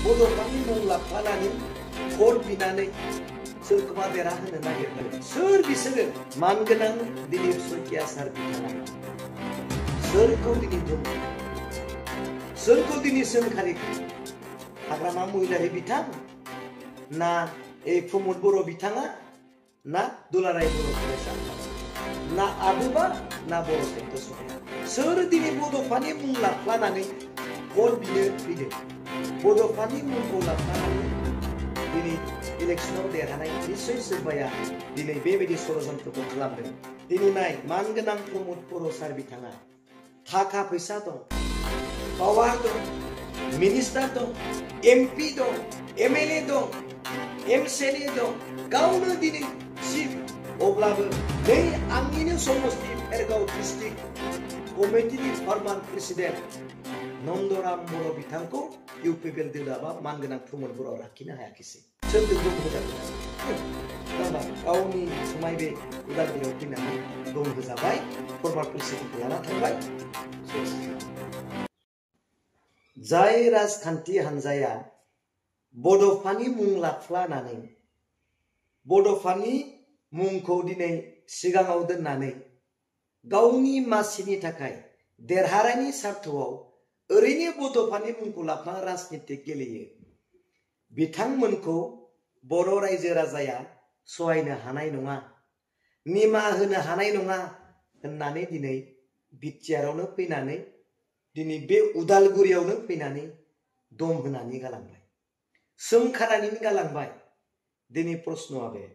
बड'फानि मुं लाफानानै भट बिनानै सोरखौबा देरहाहोनो नागिरदों। सोर बिसोरो? मानगोनां दिलीप शइकिया सार बिथाङा सोरखौ दिनै धमकी, सोरखौ दिनै सोंखारिखो? हाग्रामा महिलारि बिथां ना प्रमद बर' बिथाङा ना दुलाराय बर' फरायसा ना आबुबा ना बर' साहित्य सभाया? सोर दिनै बड'फानि मुं लाफ्लानानै भट बिनो फैदों? बड'फानि मुंखौ लाफ्लानानै दिनै इलेक्शनाव देरहानाय निश्चय सोरबाया दिनै बेबायदि षड़यन्त्रखौ खालामदों। दिनै नाय, मानगोनां प्रमद बर' सार बिथाङा थाखा फैसा दं, पावार दं, मिनिस्टार दं, एमपि दं, एमएलए दं, एमसिएलए दं, गावनो दिनै चिफ। अब्लाबो नै आंनिनो समस्ति भेरगाव डिस्ट्रिक्ट कमिटिनि फर्मान प्रेसिडेन्ट नन्दराम बर' बिथांखौ इउपिपिएल दोलोआ मानगोनां प्रमद बर'आ लाखिनो हायाखिसै। सोरजों दम होजादों? गावनि समाय बे उदालगुरियाव फैनानै दम होजाबाय, फर्मान प्रेसिडेन्टखौ लाना थांबाय। जाय राजखान्थि हान्जाया बड'फानि मुं लाफ्लानानै बड'फानि मुंखौ दिनै सिगाङाव दोननानै गावनि मासिनि थाखाय देरहानायनि सार्थआव ओरैनो बड'फानि मुंखौ लाफ्ला राजनितिक गेलेयो, बिथांमोनखौ बर' रायजो राजाया सहायनो हानाय नङा, निमाहा होनो हानाय नङा होननानै दिनै बिटिआरआवनो फैनानै दिनै बे उदालगुरियावनो फैनानै दम होनानै गालांबाय, सोंखारानानै गालांबाय। दिनै प्रश्नआ बे,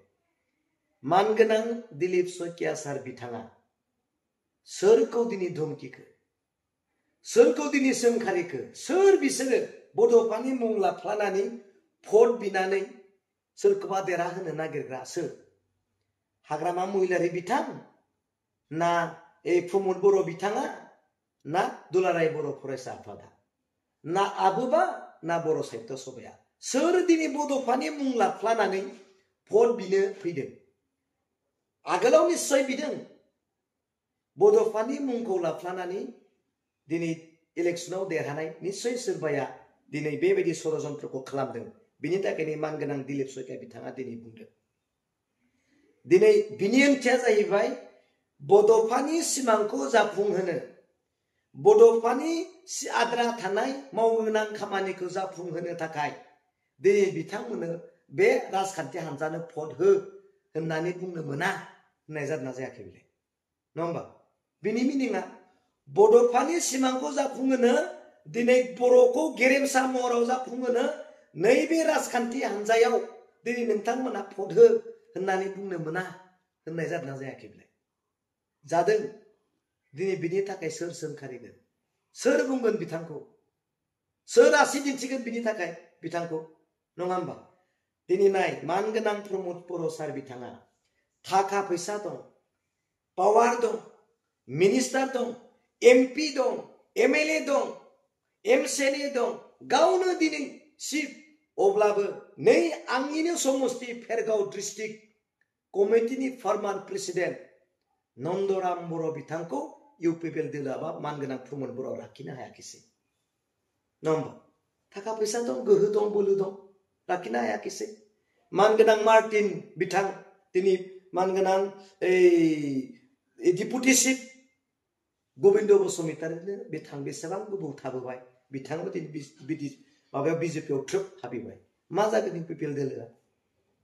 मानगोनां दिलीप शइकिया सार बिथाङा सोरखौ दिनै धमकिखो, सोरखौ दिनै सोंखारिखो? सोर बिसोरो बड'फानि मुं लाफ्लानानै भट बिनानै सोरखौबा देरहाहोनो नागिरग्रा? सोर? हाग्रामा महिलारि बिथां ना प्रमद बर' बिथाङा ना दुलाराय बर' फरायसा आफादा ना आबुबा ना बर' साहित्य सभाया? सोर दिनै बड'फानि मुं लाफ्लानानै भट बिनो फैदों? आगोलाव निश्चय बिदों। बड'फानि मुंखौ लाफ्लानानै दिनै इलेक्शनाव देरहानाय निश्चय सोरबाया दिनै बेबायदि षड़यन्त्रखौ खालामदों। बिनि थाखायनो मानगोनां दिलीप शइकिया बिथाङा दिनै बुंदों। दिनै बिनि ओंथिया जाहैबाय बड'फानि सिमांखौ जाफुंहोनो, बड'फानि आद्रा थानाय मावनोगोनां खामानिखौ जाफुंहोनो थाखाय दिनै बिथांमोननो बे राजखान्थि हान्जानो भट हो होननानै बुंनो मोना होननाय जादोंना जायाखै बेलाय? नङा होमबा? बिनि मिनिङा बड'फानि सिमांखौ जाफुंहोनो, दिनै बर'खौ गेरेमसा महराव जाफुंहोनो नैबे राजखान्थि हान्जायाव दिनै नोंथांमोना भट हो होननानै बुंनो मोना होननाय जादोंना जायाखै बेलाय? जादों। दिनै बिनि थाखाय सोर सोंखारिगोन? सोर बुंगोन बिथांखौ? सोर आसि दिन्थिगोन बिनि थाखाय बिथांखौ? नङा होमबा? दिनै नाय, मानगोनां प्रमद बर' सार बिथाङा थाखा फैसा दं, पावार दं, मिनिस्टार दं, एमपि दं, एमएलए दं, एमसिएलए दं, गावनो दिनै चिफ। अब्लाबो नै आंनिनो समस्ति भेरगाव डिस्ट्रिक्ट कमिटिनि फर्मान प्रेसिडेन्ट नन्दराम बर' बिथांखौ इउपिपिएल दोलोआ मानगोनां प्रमद बर'आ लाखिनो हायाखिसै। नङा होमबा? थाखा फैसा दं, गोहो दं, बोलो दं, लाखिनो हायाखिसै। मानगोनां मार्टिन बिथां दिनै मानगोनां डिपुटि चिफ गबिन्द बसुमतारीनो बिथां बेसेबां गोबाव थाबोबाय, बिथाङाबो दिनै बिदि माबायाव बिजेपियाव थ्रोब हाबैबाय। मा जागोन इउपिपिएल दोलोआ?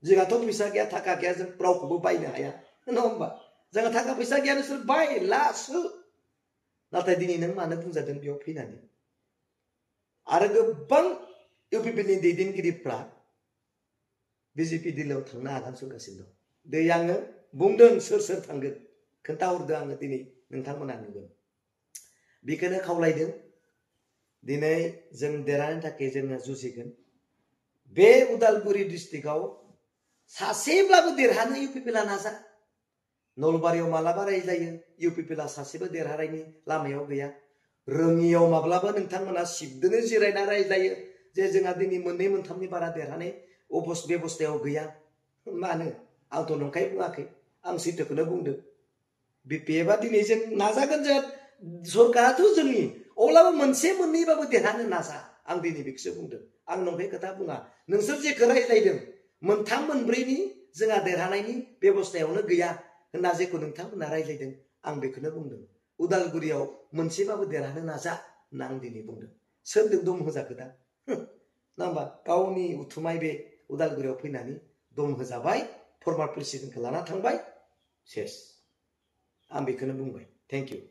जोंहाथ' फैसा गैया, थाखा गैया, जों रावखौबो बायनो हाया, नङा होमबा? जोंहा थाखा फैसा गैया, नोंसोर बाय लासो। नाथाय दिनै नों मानो बुंजादों बेयाव फैनानै? आरो गोबां इउपिपिएलनि दैदेनगिरिफ्रा बिजेपि दोलोआव थांनो आगान सुरगासिनो दं। दै आङो बुंदों सोर सोर थांगोन, खोन्थाहरदों आङो, दिनै नोंथांमोना नुगोन। बेखौनो खावलायदों, दिनै जों देरहानो थाखाय जोङो जुजिगोन। बे उदालगुरि डिस्ट्रिक्टआव सासेब्लाबो देरहानो इउपिपिएलआ नाजा। नलबारियाव मालाबा रायज्लायो, इउपिपिएलआ सासेबो देरहानायनि लामायाव गैया। रोङियाव माब्लाबा नोंथांमोना सिबदोनो जिरायना रायज्लायो जे जोंहा दिनै मोननै मोनथामनि बारा देरहानाय बेबस्थायाव गैया। मानो? आंथ' नंखाय बुङाखै, आं सैथोखौनो बुंदों। बिपिएफआ दिनै जों नाजागोन, जों सरकाराथ' जोंनि, अब्लाबो मोनसे मोननैबाबो देरहानो नाजा, आं दिनै बेखौसो बुंदों। आं नंखाय खोथा बुङा नोंसोर जेखौ रायज्लायदों मोनथाम मोनब्रैनि जोंहा देरहानायनि बेबस्थायावनो गैया होनना जेखौ नोंथांमोना रायज्लायदों आं बेखौनो बुंदों उदालगुरियाव मोनसेबाबो देरहानो नाजा होनना आं दिनै बुंदों सोरजों दम होजाखो दा ना होमबा गावनि उथुमाय बे उदालगुरियाव फैनानै दम होजाबाय फर्मार प्रेसिडेन्टखौ लाना थांबाय सेस आं बेखौनो बुंबाय थेंक इउ